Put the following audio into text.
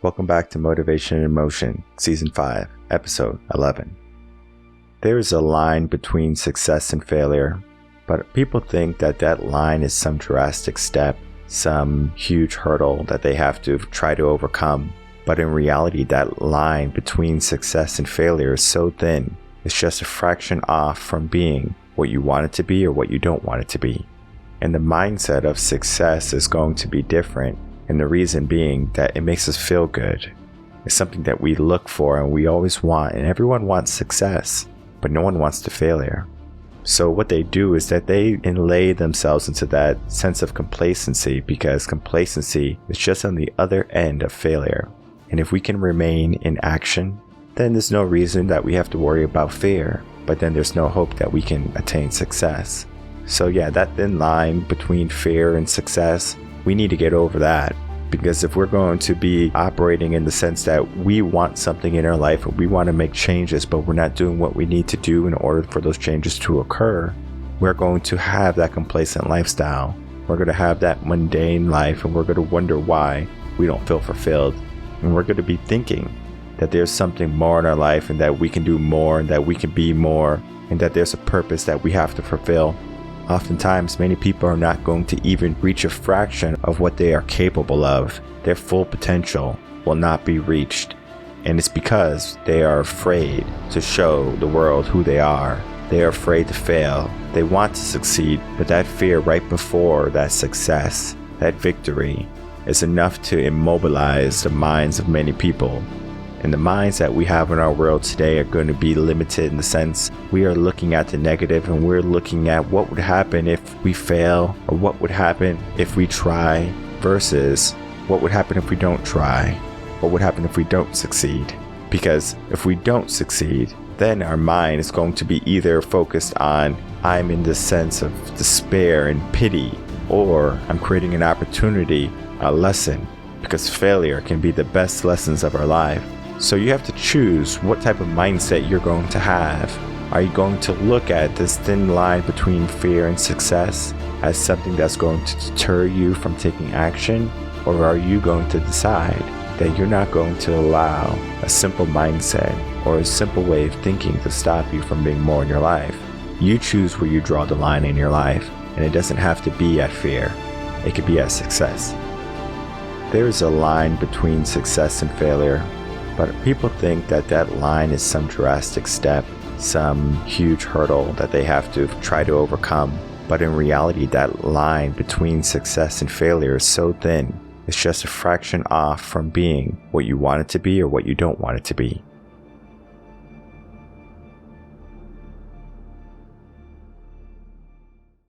Welcome back to Motivation in Motion, Season 5, Episode 11. There is a line between success and failure, but people think that that line is some drastic step, some huge hurdle that they have to try to overcome. But in reality, that line between success and failure is so thin, it's just a fraction off from being what you want it to be or what you don't want it to be. And the mindset of success is going to be different. And the reason being that it makes us feel good. It's something that we look for and we always want, and everyone wants success, but no one wants the failure. So what they do is that they inlay themselves into that sense of complacency, because complacency is just on the other end of failure. And if we can remain in action, then there's no reason that we have to worry about fear, but then there's no hope that we can attain success. So yeah, that thin line between fear and success, we need to get over that, because if we're going to be operating in the sense that we want something in our life and we want to make changes, but we're not doing what we need to do in order for those changes to occur, we're going to have that complacent lifestyle. We're going to have that mundane life, and we're going to wonder why we don't feel fulfilled. And we're going to be thinking that there's something more in our life and that we can do more and that we can be more and that there's a purpose that we have to fulfill. Oftentimes, many people are not going to even reach a fraction of what they are capable of. Their full potential will not be reached. And it's because they are afraid to show the world who they are. They are afraid to fail. They want to succeed, but that fear right before that success, that victory, is enough to immobilize the minds of many people. And the minds that we have in our world today are going to be limited in the sense we are looking at the negative, and we're looking at what would happen if we fail, or what would happen if we try, versus what would happen if we don't try, what would happen if we don't succeed. Because if we don't succeed, then our mind is going to be either focused on I'm in this sense of despair and pity, or I'm creating an opportunity, a lesson, because failure can be the best lessons of our life. So you have to choose what type of mindset you're going to have. Are you going to look at this thin line between fear and success as something that's going to deter you from taking action? Or are you going to decide that you're not going to allow a simple mindset or a simple way of thinking to stop you from being more in your life? You choose where you draw the line in your life, and it doesn't have to be at fear. It could be at success. There is a line between success and failure, but people think that that line is some drastic step, some huge hurdle that they have to try to overcome. But in reality, that line between success and failure is so thin, it's just a fraction off from being what you want it to be or what you don't want it to be.